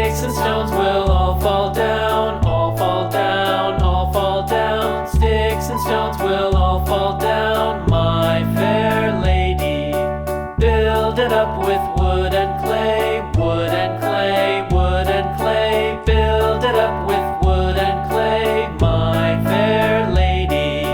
Sticks and stones will all fall down, all fall down, all fall down. Sticks and stones will all fall down, my fair lady. Build it up with wood and clay, wood and clay, wood and clay. Build it up with wood and clay, my fair lady.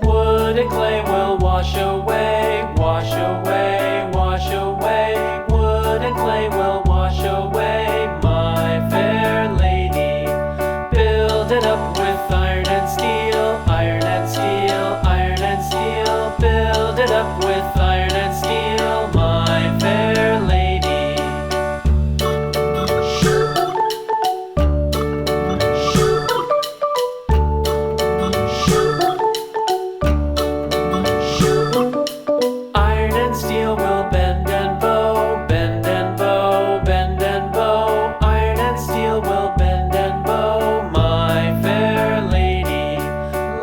Wood and clay will wash away, wash away, wash away. Wood and clay will wash away, my fair lady. Build it up with iron and steel, iron and steel, iron and steel. Build it up with iron and steel, my fair lady. Iron and steel will bend and bow, bend and bow, bend and bow. Iron and steel will bend and bow, my fair lady.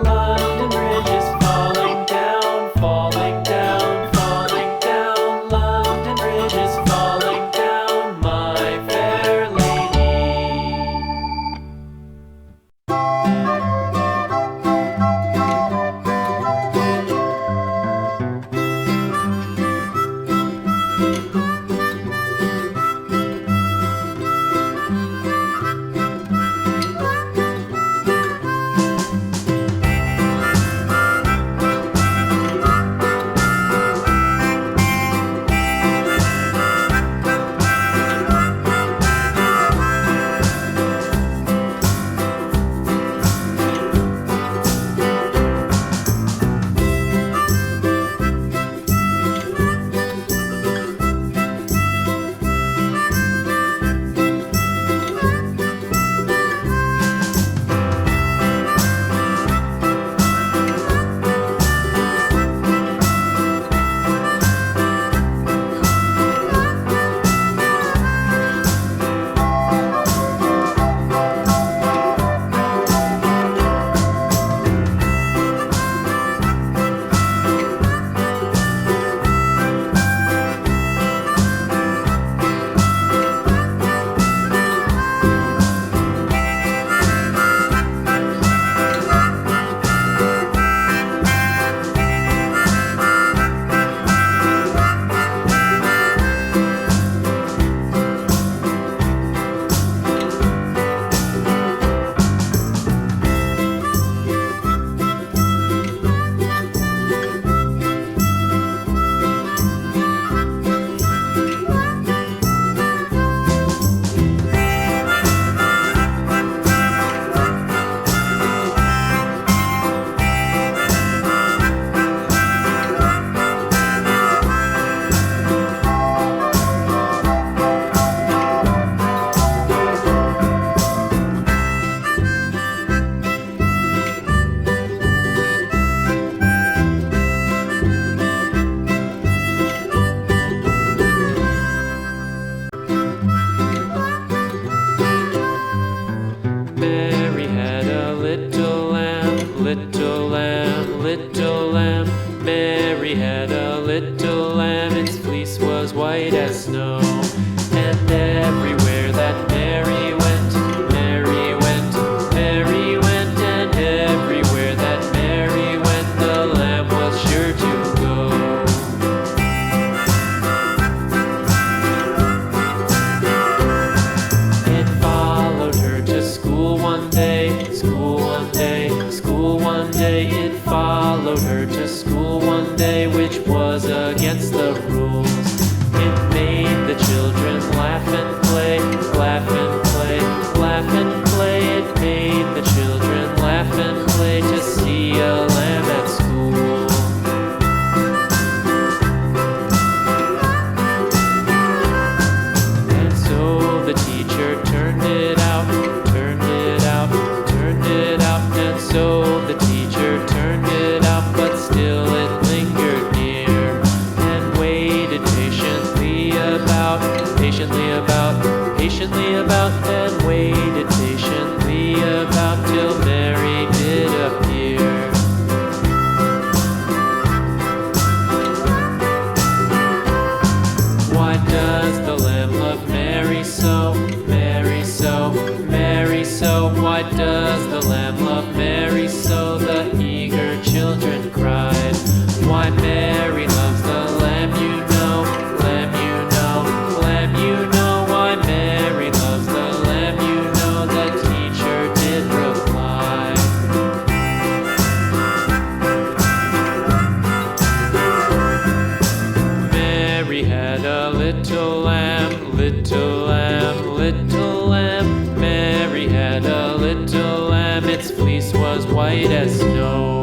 London Bridge is falling down, falling down, falling down. London Bridge is falling down, my fair lady. Mary had a little lamb, little lamb, little lamb. Mary had a little lamb, its fleece was white as snow. And everywhere that Mary went, Mary went, Mary went. And everywhere that Mary went, the lamb was sure to go. It followed her to school one day, school one day, school one day. It followed her to school one day, which was against the rules. It made the children laugh and play, laugh and play, laugh and play. It made the children laugh and play to see a lamb at school. And so the teacher turned it out, turned it out, turned it out. And so the teacher turned it out, but still it lingered near and waited patiently about, patiently about, patiently about, and waited patiently about till Mary did white as snow.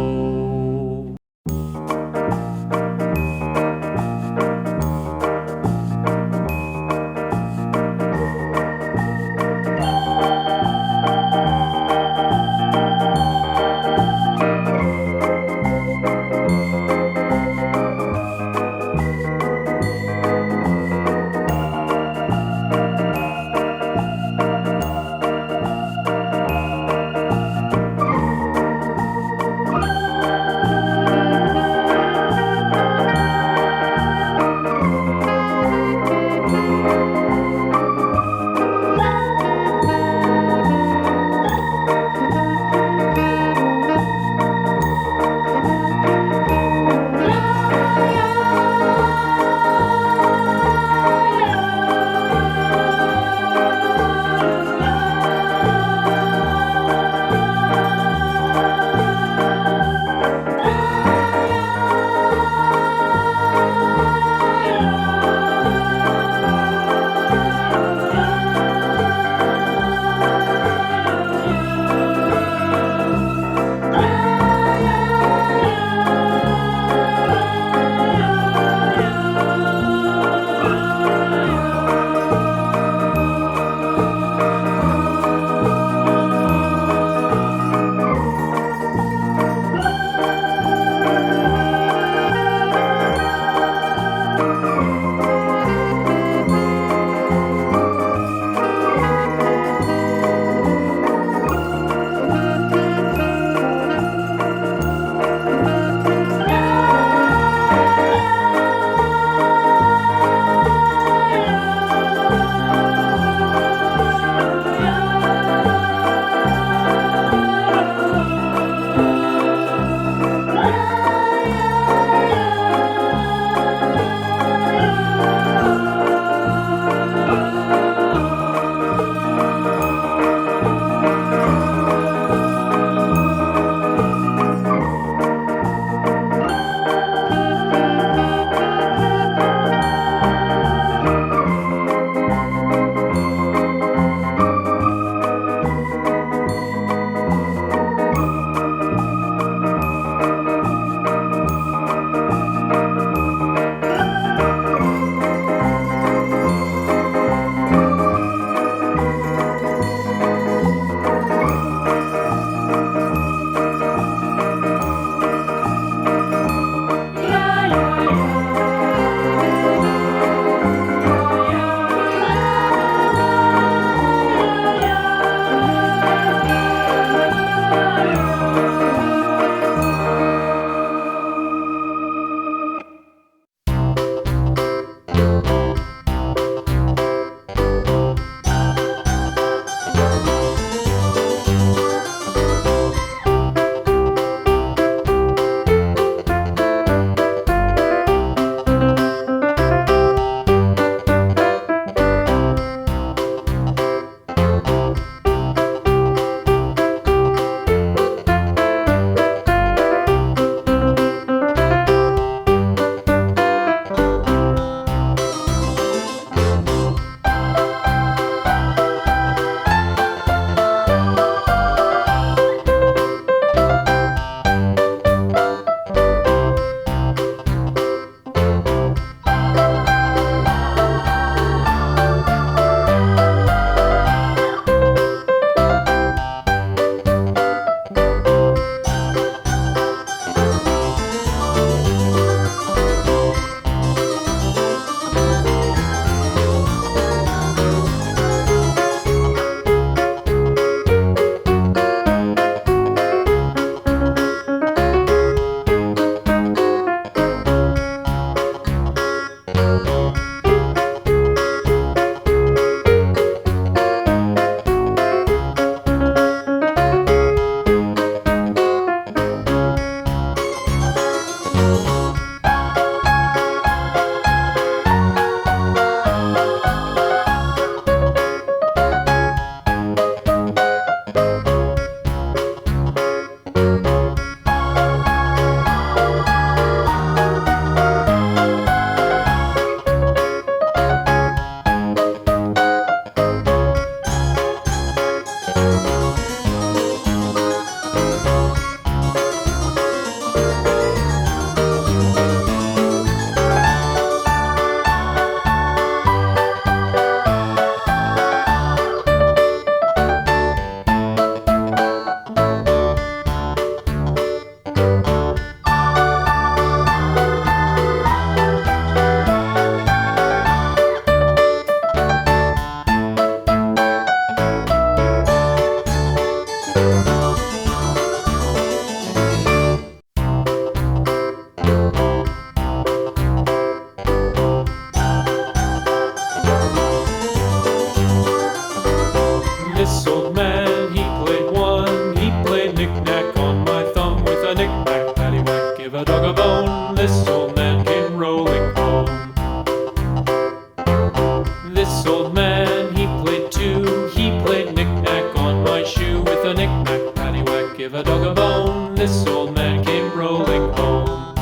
bone, this old man came rolling home.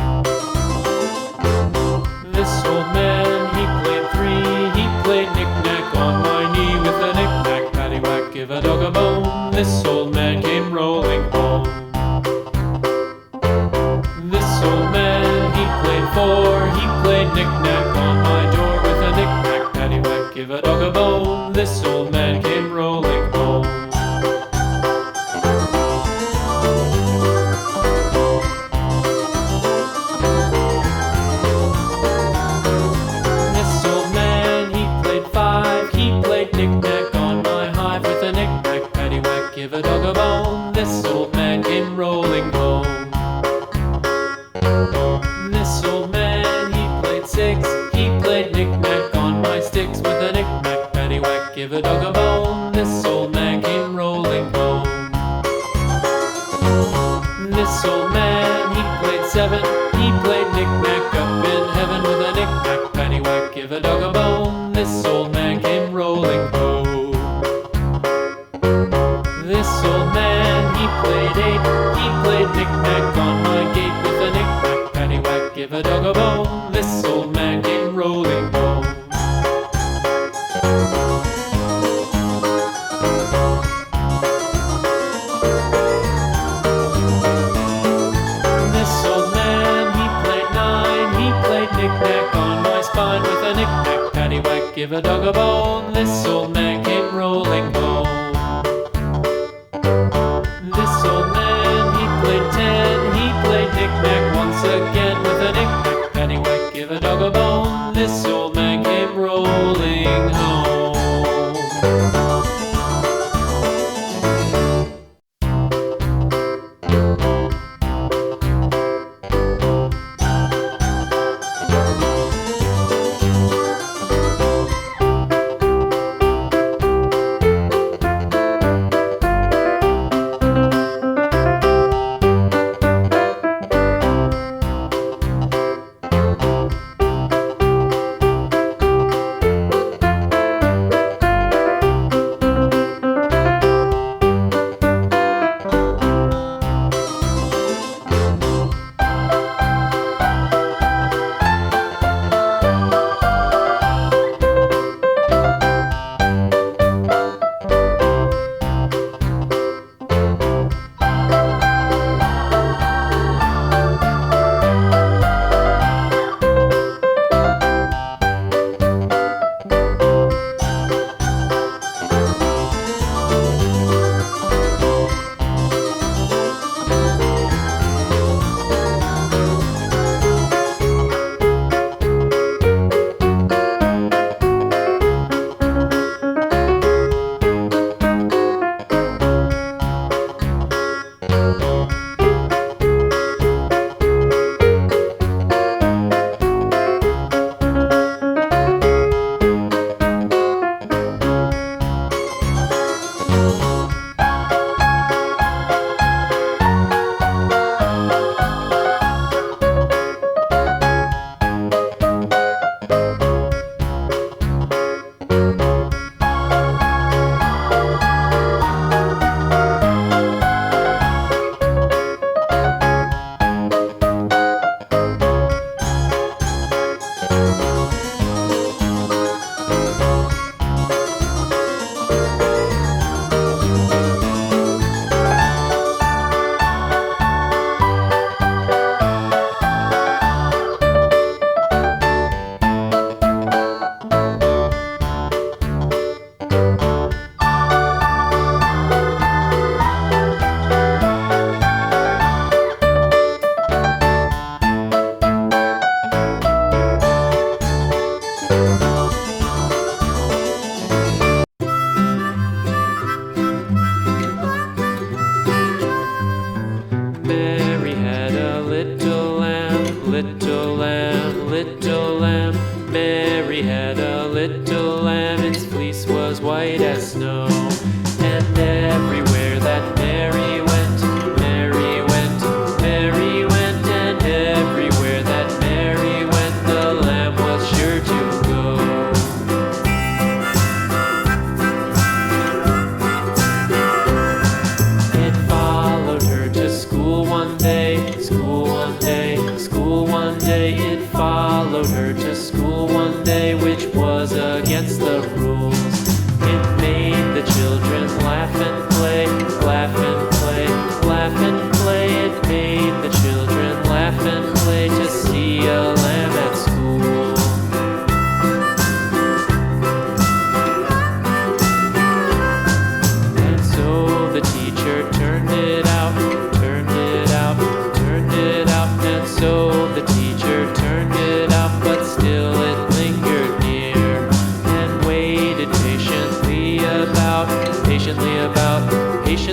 This old man, he played three, he played knick-knack on my knee with a knick-knack, paddywhack, give a dog a bone. This old man came rolling home. This old man, he played four, he played knick-knack on my door with a knick-knack, paddywhack, give a dog a bone. This old man came rolling home. This old man, he played five, he played knick-knack on my hive with a knick-knack, paddywhack, give a dog a bone. This old man came rolling home. This old man, he played six, he played knick-knack on my sticks with a knick-knack, paddywhack, give a dog a bone. This old man came rolling home. This old man, he played seven, he played knick-knack up in heaven with a knick-knack, paddywhack, give a dog a bone. This old man came rolling home. This old man, he played eight, he played knick-knack on my gate with a knick-knack, paddywhack, give a dog a bone. This old man came rolling home. This old man, he played nine, he played knick-knack on my spine with a knick-knack, paddywhack, give a dog a bone. This old man came rolling home. This old man, he played ten, he played knick-knack once again with a knick-knack, paddywhack, give a dog a bone. This old man came rolling home.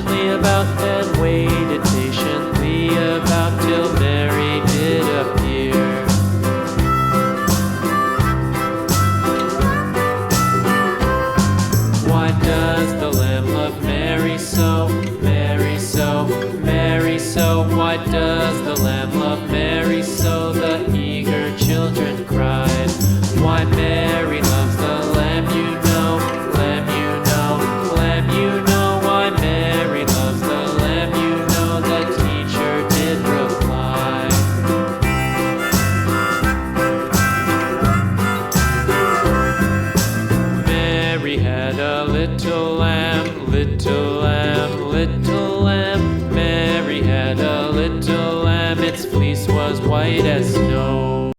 patiently about and waited patiently about till Mary did appear. Why does the lamb love Mary so, Mary so, Mary so? Why does the lamb love Mary so? The eager children cried. Why Mary loves the lamb, you know, lamb, you know, lamb, you know. Why Mary loves the lamb, you know, the teacher did reply. Mary had a little lamb, little lamb, little lamb. Mary had a little lamb, its fleece was white as snow.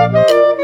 Bye.